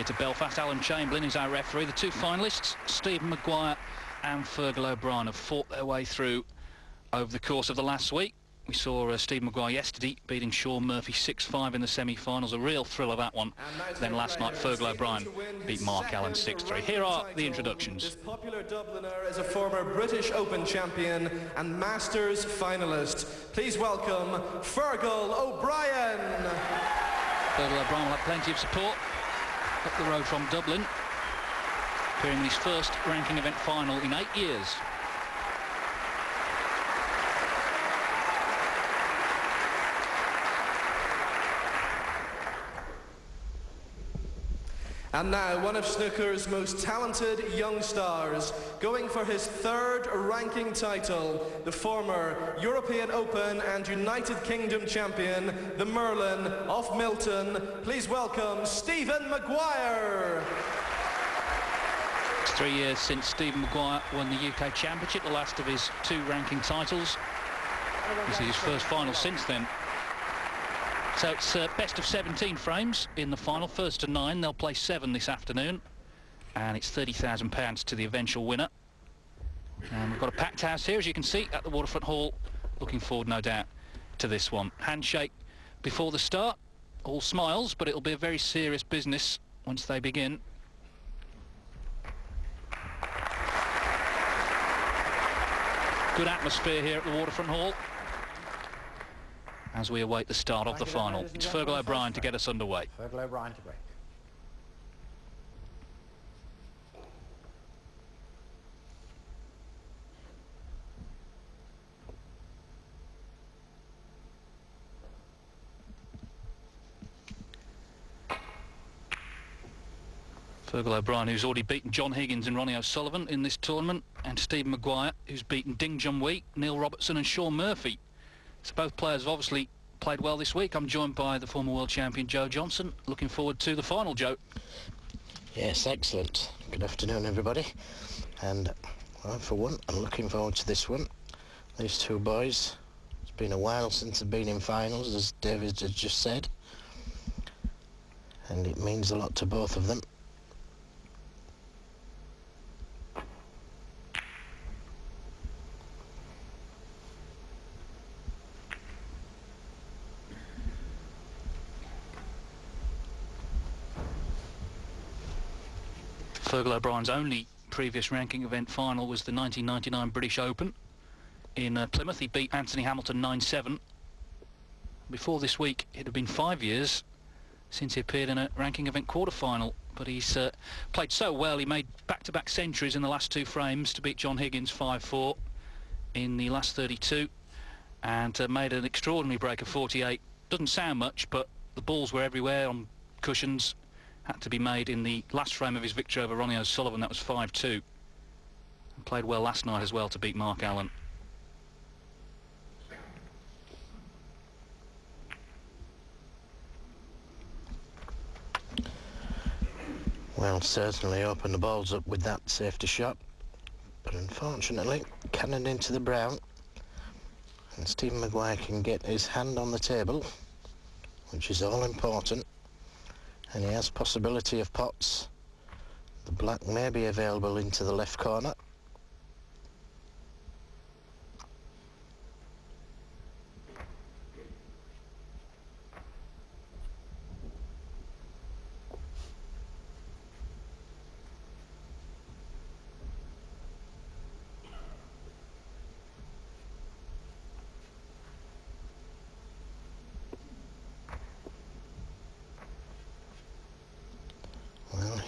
here to Belfast. Alan Chamberlain is our referee. The two finalists, Stephen Maguire and Fergal O'Brien, have fought their way through over the course of the last week. We saw Stephen Maguire yesterday beating Sean Murphy 6-5 in the semi-finals, a real thrill of that one. Then last night Fergal O'Brien beat Mark Allen 6-3. Here are the introductions. This popular Dubliner is a former British Open champion and Masters finalist. Please welcome Fergal O'Brien. Fergal O'Brien will have plenty of support up the road from Dublin, appearing in his first ranking event final in 8 years. And now, one of snooker's most talented young stars, going for his third ranking title, the former European Open and United Kingdom champion, the Merlin of Milton. Please welcome Stephen Maguire. It's 3 years since Stephen Maguire won the UK Championship, the last of his 2 ranking titles. This is his first final since then. So it's best of 17 frames in the final, first to 9. They'll play 7 this afternoon, and it's £30,000 to the eventual winner. And we've got a packed house here, as you can see, at the Waterfront Hall. Looking forward, no doubt, to this one. Handshake before the start, all smiles, but it'll be a very serious business once they begin. Good atmosphere here at the Waterfront Hall as we await the start of the final. It's Fergal O'Brien to get us underway. Fergal O'Brien to break. Fergal O'Brien, who's already beaten John Higgins and Ronnie O'Sullivan in this tournament, and Stephen Maguire, who's beaten Ding Junhui, Neil Robertson and Sean Murphy. So both players have obviously played well this week. I'm joined by the former world champion Joe Johnson. Looking forward to the final, Joe. Yes, excellent. Good afternoon, everybody. And well, for one, I'm looking forward to this one. These two boys, it's been a while since they've been in finals, as David has just said. And it means a lot to both of them. Fergal O'Brien's only previous ranking event final was the 1999 British Open in Plymouth. He beat Anthony Hamilton 9-7. Before this week, it had been 5 years since he appeared in a ranking event quarter-final, but he's played so well. He made back-to-back centuries in the last 2 frames to beat John Higgins 5-4 in the last 32, and made an extraordinary break of 48. Doesn't sound much, but the balls were everywhere on cushions. Had to be made in the last frame of his victory over Ronnie O'Sullivan. That was 5-2. And played well last night as well to beat Mark Allen. Well, certainly opened the balls up with that safety shot, but unfortunately cannoned into the brown, and Stephen Maguire can get his hand on the table, which is all important. And he has possibility of pots. The black may be available into the left corner.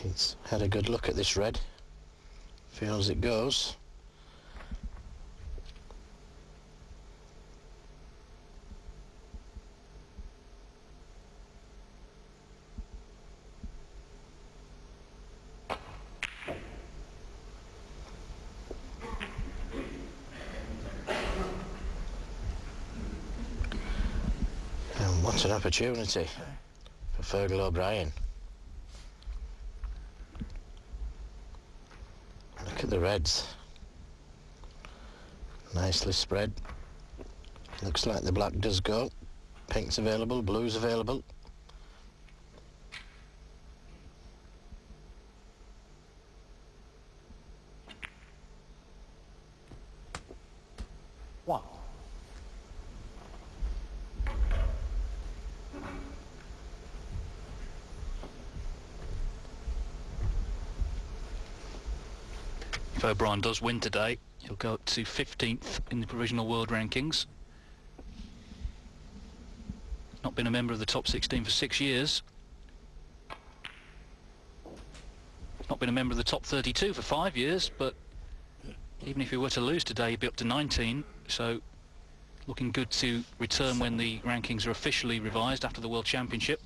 He's had a good look at this red, feels it goes. And what an opportunity for Fergal O'Brien. Look at the reds. Nicely spread. Looks like the black does go. Pink's available, blue's available. If O'Brien does win today, he'll go up to 15th in the provisional world rankings. Not been a member of the top 16 for 6 years. Not been a member of the top 32 for 5 years, but even if he were to lose today, he'd be up to 19. So looking good to return when the rankings are officially revised after the World Championship.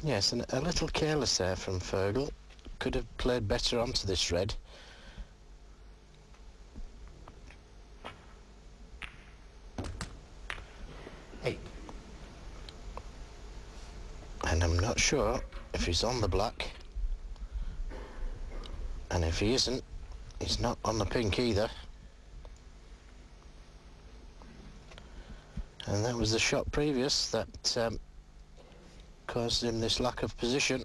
Yes, and a little careless there from Fergal. Could have played better onto this red. Eight. And I'm not sure if he's on the black. And if he isn't, he's not on the pink either. And that was the shot previous that caused him this lack of position.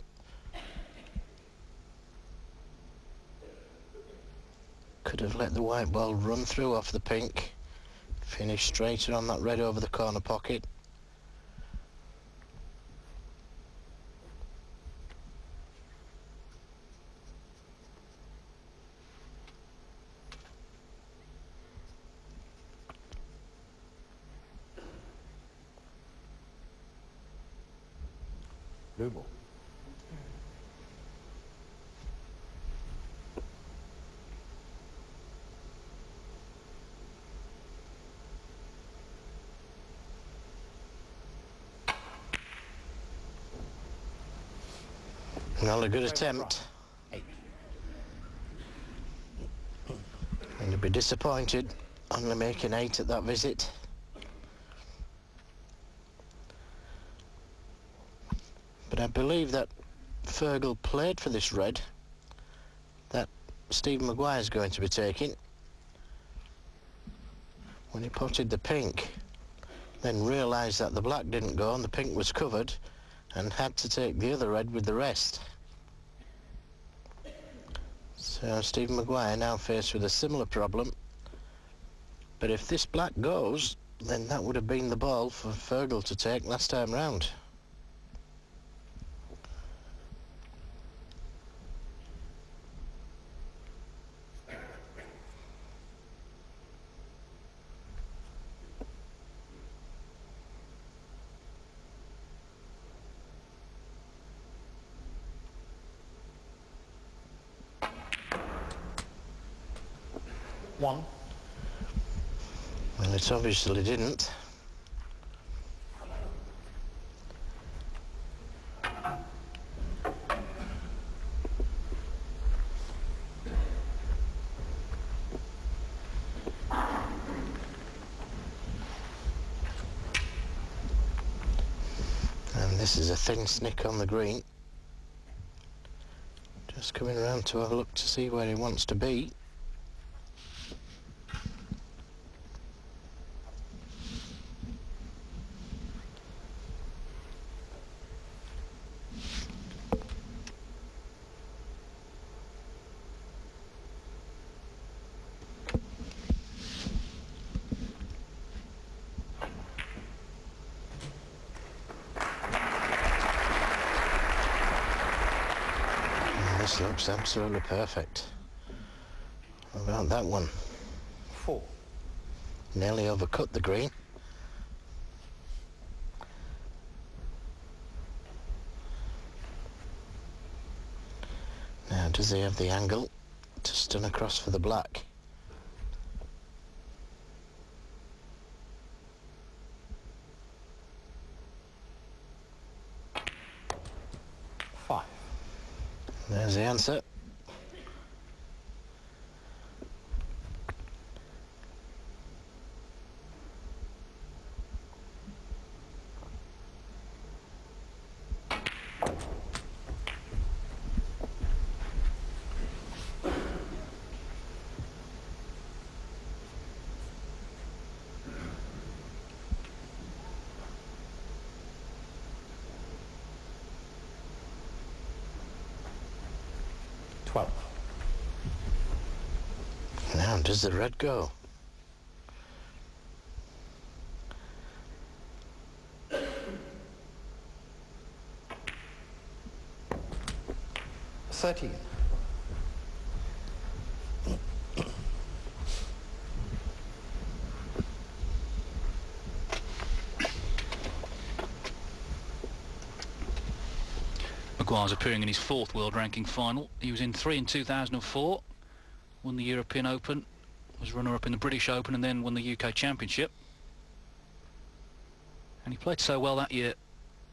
Could have let the white ball run through off the pink. Finish straighter on that red over the corner pocket. Blue ball. Not a good attempt. Eight. And you'll be disappointed only making 8 at that visit. But I believe that Fergal played for this red that Steve Maguire's going to be taking. When he potted the pink, then realised that the black didn't go and the pink was covered, and had to take the other red with the rest. So Steve Maguire now faced with a similar problem. But if this black goes, then that would have been the ball for Fergal to take last time round. One. Well, it obviously didn't. And this is a thin snick on the green. Just coming around to have a look to see where he wants to be. This looks absolutely perfect. How about that one? 4. Nearly overcut the green. Now, does he have the angle to stun across for the black? There's the answer. Now, does the red go? Maguire's appearing in his 4th world ranking final. He was in 3 in 2004, won the European Open, was runner-up in the British Open and then won the UK Championship. And he played so well that year,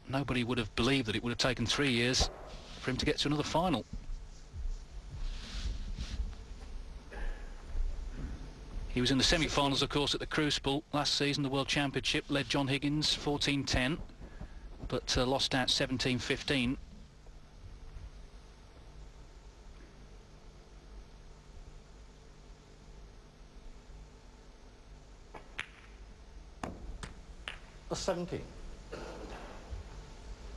nobody would have believed that it would have taken 3 years for him to get to another final. He was in the semi-finals, of course, at the Crucible last season, the World Championship, led John Higgins 14-10, but lost out 17-15. A 17.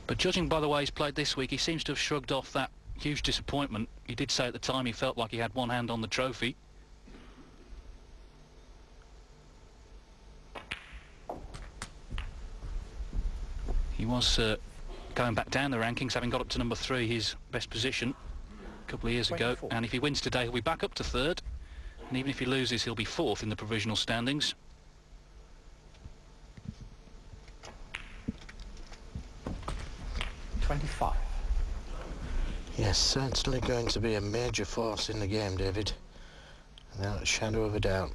But judging by the way he's played this week, he seems to have shrugged off that huge disappointment. He did say at the time he felt like he had one hand on the trophy. He was going back down the rankings, having got up to number 3, his best position, a couple of years 24. ago. And if he wins today, he'll be back up to 3rd. And even if he loses, he'll be 4th in the provisional standings. $25. Yes, certainly going to be a major force in the game, David. Without a shadow of a doubt.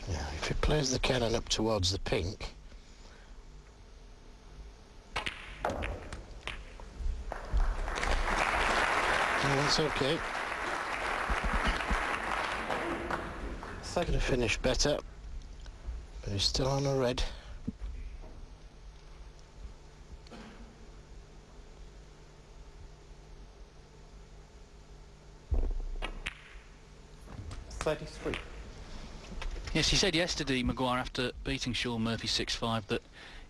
Yeah, if he plays the cannon up towards the pink, that's okay. Could have finished better, but he's still on a red. $33. Yes, he said yesterday, Maguire, after beating Sean Murphy 6-5, that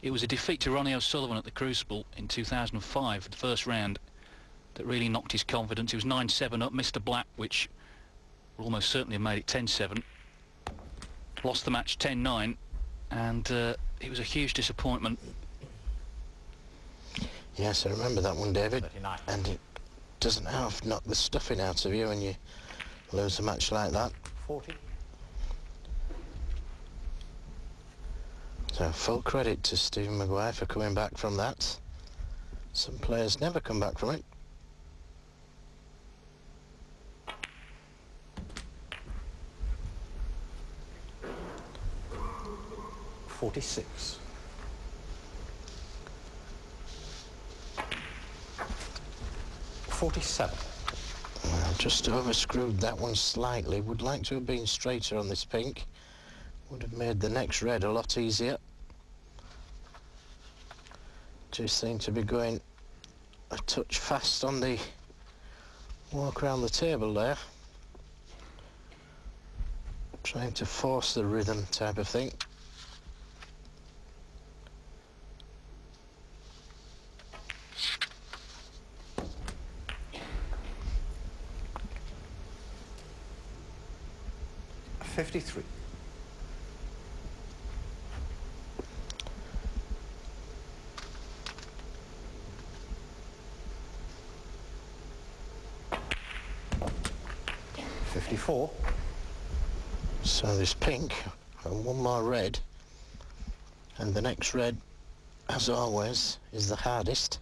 it was a defeat to Ronnie O'Sullivan at the Crucible in 2005, the first round, that really knocked his confidence. He was 9-7 up, Mr. Black, which would almost certainly have made it 10-7. Lost the match 10-9, and it was a huge disappointment. Yes, I remember that one, David. 39. And it doesn't half knock the stuffing out of you when you lose a match like that. 40. So full credit to Stephen Maguire for coming back from that. Some players never come back from it. $46. $47. Well, just over-screwed that one slightly. Would like to have been straighter on this pink. Would have made the next red a lot easier. Just seem to be going a touch fast on the walk around the table there. Trying to force the rhythm type of thing. $53. $54. So there's pink and one more red, and the next red, as always, is the hardest.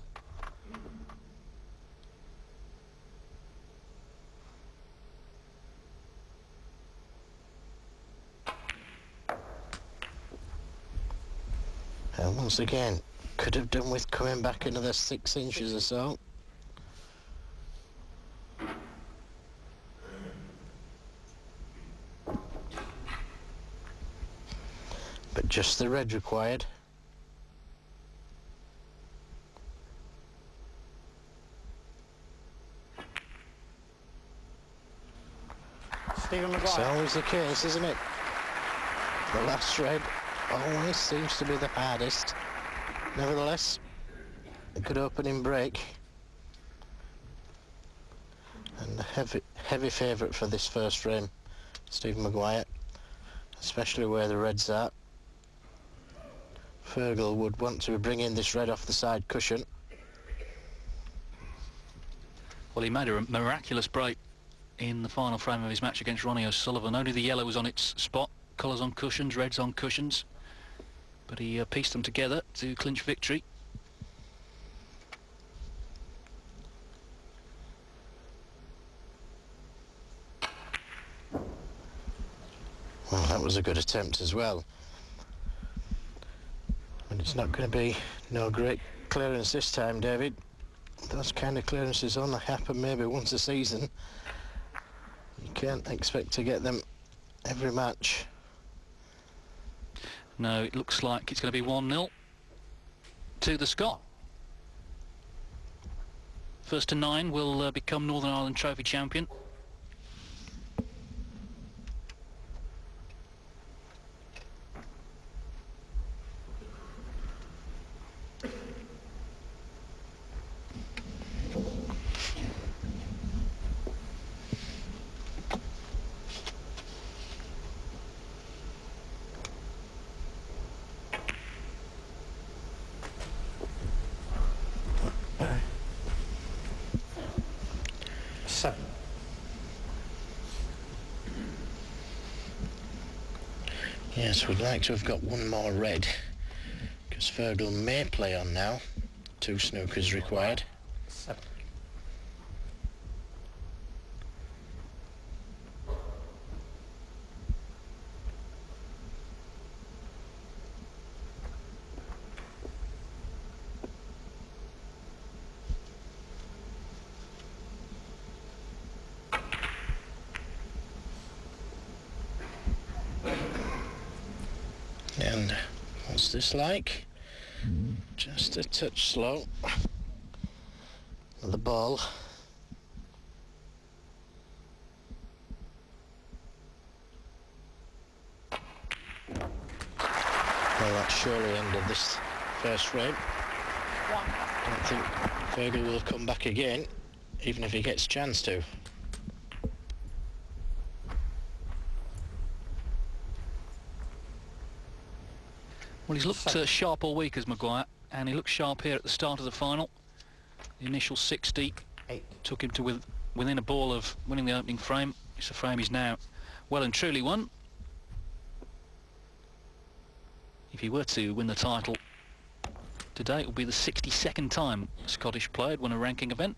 And once again, could have done with coming back another 6 inches or so. But just the red required. Stephen It's Maguire. always the case, isn't it? The last red always seems to be the hardest. Nevertheless, a good opening break. And a heavy favourite for this first frame, Stephen Maguire, especially where the reds are. Fergal would want to bring in this red off the side cushion. Well, he made a miraculous break in the final frame of his match against Ronnie O'Sullivan. Only the yellow was on its spot, colours on cushions, reds on cushions, but he pieced them together to clinch victory. Well, that was a good attempt as well. And it's not going to be no great clearance this time, David. Those kind of clearances only happen maybe once a season. You can't expect to get them every match. No, it looks like it's going to be 1-0 to the Scot. First to 9 will become Northern Ireland Trophy champion. Yes, we'd like to have got one more red, because Fergal may play on now. 2 snookers required. 7. And what's this like? Just a touch slow. The ball. Well, that surely ended this first frame. I don't think Fergal will come back again, even if he gets a chance to. Well, he's looked sharp all week as Maguire, and he looked sharp here at the start of the final. The initial 60 took him to within a ball of winning the opening frame. It's a frame he's now well and truly won. If he were to win the title today, it will be the 62nd time a Scottish player had won a ranking event.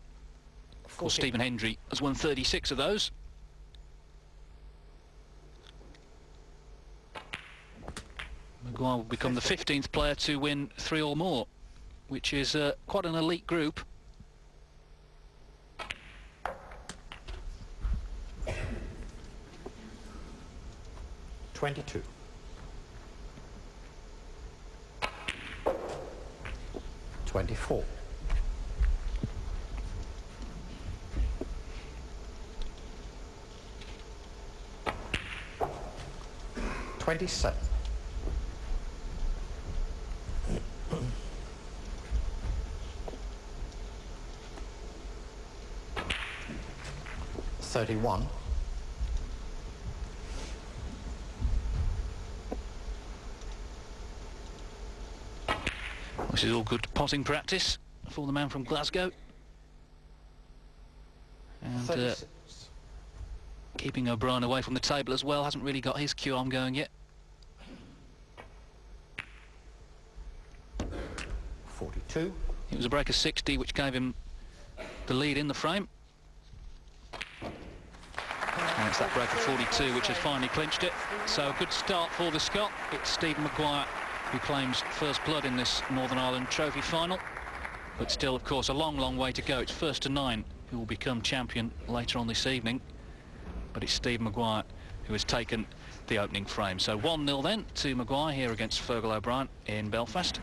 Of course, Stephen Hendry has won 36 of those. Maguire will become the 15th player to win 3 or more, which is quite an elite group. $22. 24. 27. 31. 'This is all good potting practice for the man from Glasgow. And keeping O'Brien away from the table as well, hasn't really got his cue arm going yet. 42. It was a break of 60 which gave him the lead in the frame. And it's that break of 42 which has finally clinched it. So a good start for the Scot. It's Stephen Maguire who claims first blood in this Northern Ireland Trophy final. But still, of course, a long, long way to go. It's first to 9 who will become champion later on this evening. But it's Stephen Maguire who has taken the opening frame. So 1-0 then to Maguire here against Fergal O'Brien in Belfast.